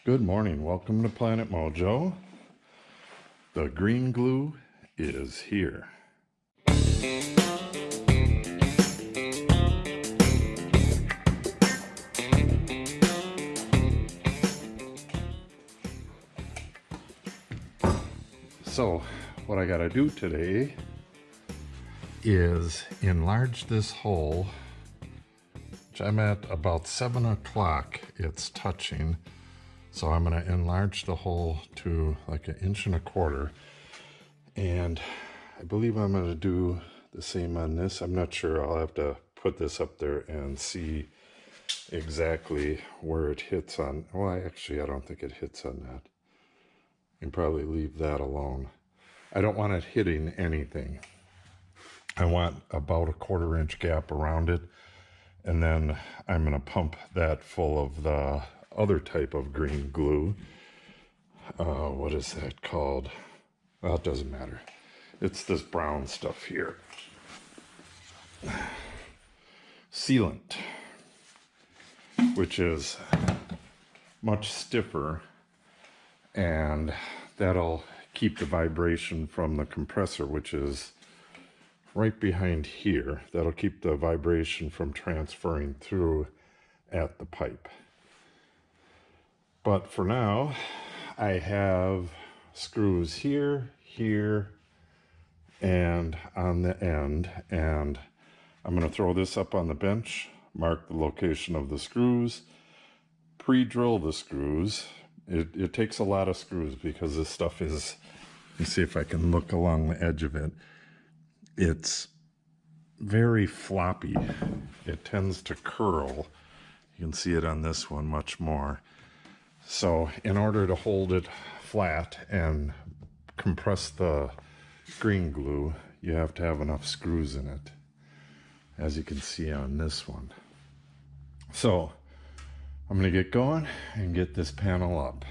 Good morning. Welcome to Planet Mojo. The green glue is here. So, what I got to do today is enlarge this hole, which I'm at about 7 o'clock. It's touching. So I'm going to enlarge the hole to like 1.25 inches. And I believe I'm going to do the same on this. I'm not sure. I'll have to put this up there and see exactly where it hits on. Well, I don't think it hits on that. You can probably leave that alone. I don't want it hitting anything. I want about a 1/4 inch gap around it. And then I'm going to pump that full of the other type of green glue. What is that called? Well, it doesn't matter. It's this brown stuff here. Sealant, which is much stiffer, and that'll keep the vibration from the compressor, which is right behind here. That'll keep the vibration from transferring through at the pipe. But for now, I have screws here, here, and on the end. And I'm going to throw this up on the bench, mark the location of the screws, pre-drill the screws. It takes a lot of screws because this stuff is, let me see if I can look along the edge of it. It's very floppy. It tends to curl. You can see it on this one much more. So in order to hold it flat and compress the green glue, you have to have enough screws in it, as you can see on this one. So I'm going to get going and get this panel up.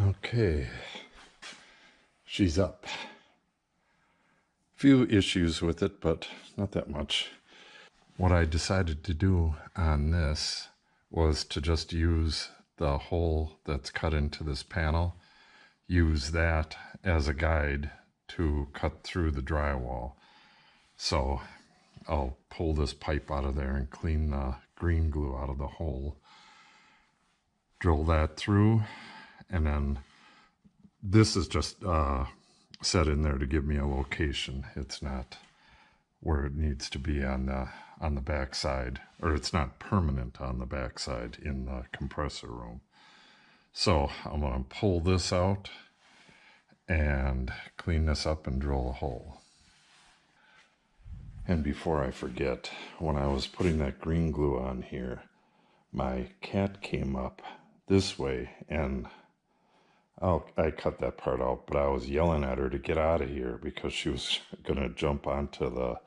Okay, she's up. Few issues with it, but not that much. What I decided to do on this was to just use the hole that's cut into this panel, use that as a guide to cut through the drywall. So I'll pull this pipe out of there and clean the green glue out of the hole, drill that through, and then this is just set in there to give me a location. It's not where it needs to be on the back side, or it's not permanent on the back side in the compressor room. So I'm going to pull this out and clean this up and drill a hole. And before I forget, when I was putting that green glue on here, my cat came up this way, and I cut that part out, but I was yelling at her to get out of here because she was going to jump onto the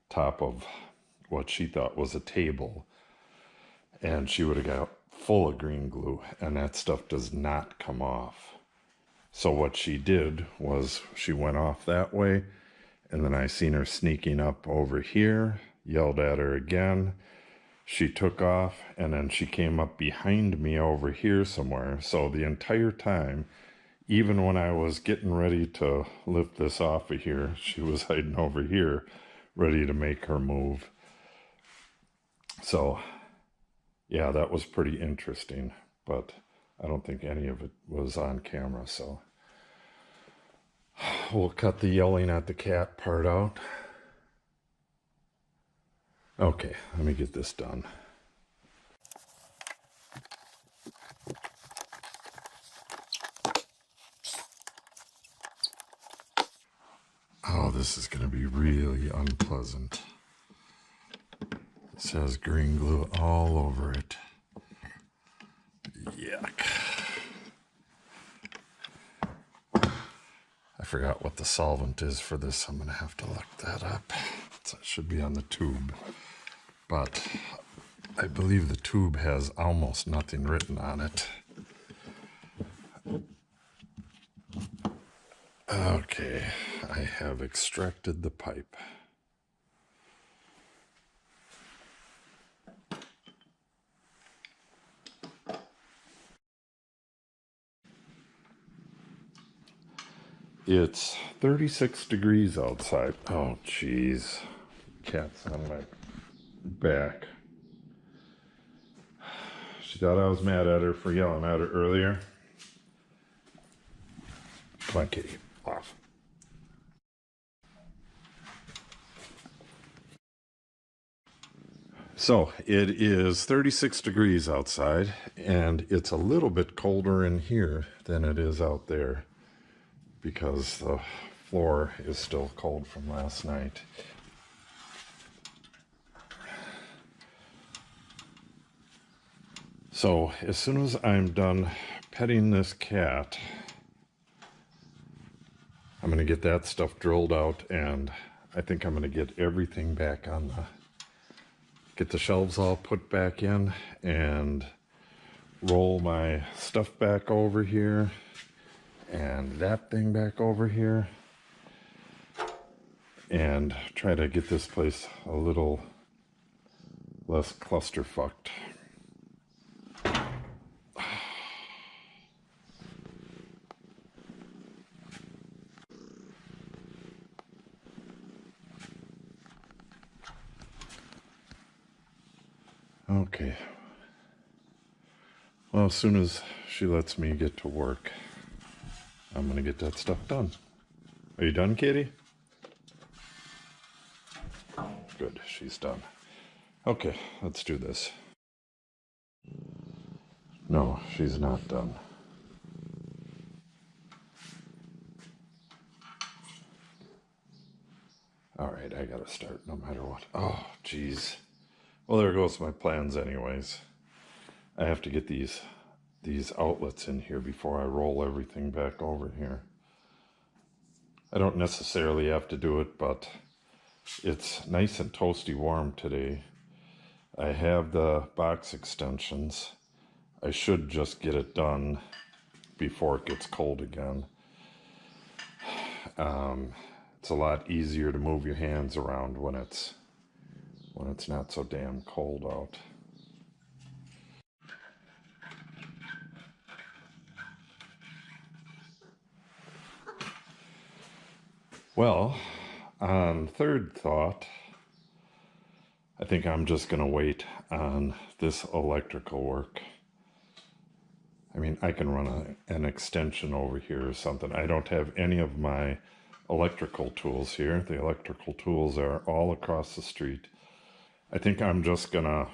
top of what she thought was a table, and she would have got full of green glue, and that stuff does not come off. So what she did was she went off that way, and then I seen her sneaking up over here, yelled at her again. She took off, and then she came up behind me over here somewhere. So the entire time, even when I was getting ready to lift this off of here, she was hiding over here, ready to make her move. So, yeah, that was pretty interesting, but I don't think any of it was on camera, so we'll cut the yelling at the cat part out. Okay, let me get this done. Oh, this is going to be really unpleasant. This has green glue all over it. Yuck. I forgot what the solvent is for this. I'm going to have to look that up. It should be on the tube. But I believe the tube has almost nothing written on it. Okay, I have extracted the pipe. It's 36 degrees outside. Oh, jeez. Cat's on my back. She thought I was mad at her for yelling at her earlier. Come on, kitty. Off. So it is 36 degrees outside, and it's a little bit colder in here than it is out there because the floor is still cold from last night. So as soon as I'm done petting this cat, I'm going to get that stuff drilled out, and I think I'm going to get everything back on get the shelves all put back in and roll my stuff back over here and that thing back over here and try to get this place a little less clusterfucked. Okay. Well, as soon as she lets me get to work, I'm going to get that stuff done. Are you done, kitty? Good, she's done. Okay, let's do this. No, she's not done. All right, I gotta start no matter what. Oh, geez. Well, there goes my plans anyways. I have to get these outlets in here before I roll everything back over here. I don't necessarily have to do it, but it's nice and toasty warm today. I have the box extensions. I should just get it done before it gets cold again. It's a lot easier to move your hands around when it's not so damn cold out. Well, on third thought, I think I'm just going to wait on this electrical work. I mean, I can run an extension over here or something. I don't have any of my electrical tools here. The electrical tools are all across the street. I think I'm just going to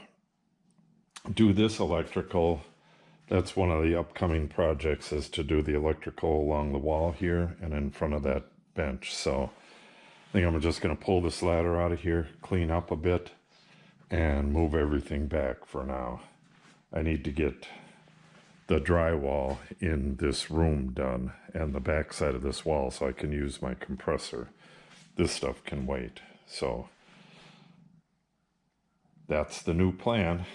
do this electrical. That's one of the upcoming projects, is to do the electrical along the wall here and in front of that bench. So I think I'm just going to pull this ladder out of here, clean up a bit, and move everything back for now. I need to get the drywall in this room done and the back side of this wall so I can use my compressor. This stuff can wait. So that's the new plan.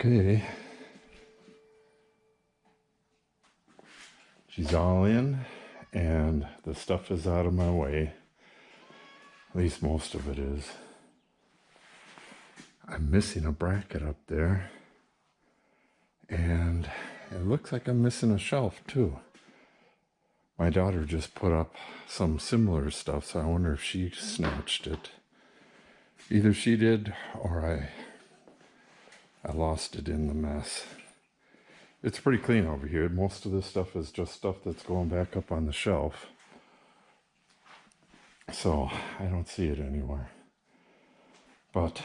Okay. She's all in, and the stuff is out of my way. At least most of it is. I'm missing a bracket up there, and it looks like I'm missing a shelf too. My daughter just put up some similar stuff, so I wonder if she snatched it. Either she did, or I lost it in the mess. It's pretty clean over here. Most of this stuff is just stuff that's going back up on the shelf. So I don't see it anywhere. But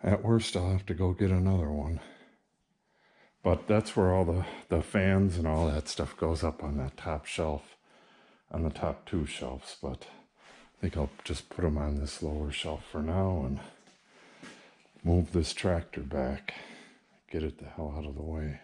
at worst, I'll have to go get another one. But that's where all the fans and all that stuff goes up on that top shelf, on the top two shelves. But I think I'll just put them on this lower shelf for now and move this tractor back. Get it the hell out of the way.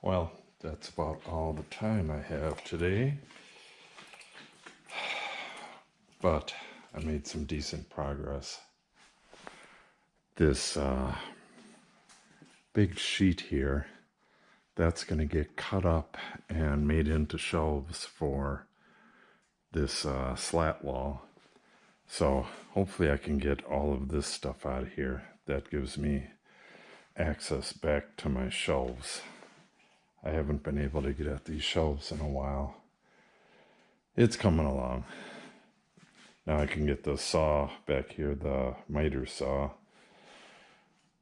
Well, that's about all the time I have today. But I made some decent progress. This big sheet here, that's going to get cut up and made into shelves for this slat wall. So hopefully I can get all of this stuff out of here. That gives me access back to my shelves. I haven't been able to get at these shelves in a while. It's coming along. Now I can get the saw back here, the miter saw.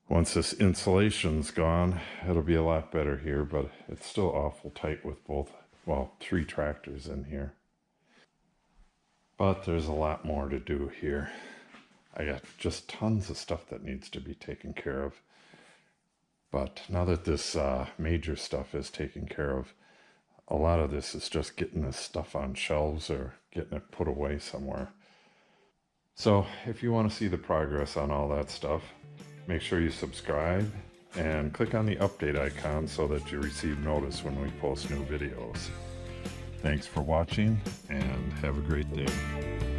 Once this insulation's gone, it'll be a lot better here, but it's still awful tight with both, well, 3 tractors in here. But there's a lot more to do here. I got just tons of stuff that needs to be taken care of. But now that this major stuff is taken care of, a lot of this is just getting this stuff on shelves or getting it put away somewhere. So if you want to see the progress on all that stuff, make sure you subscribe and click on the update icon so that you receive notice when we post new videos. Thanks for watching and have a great day.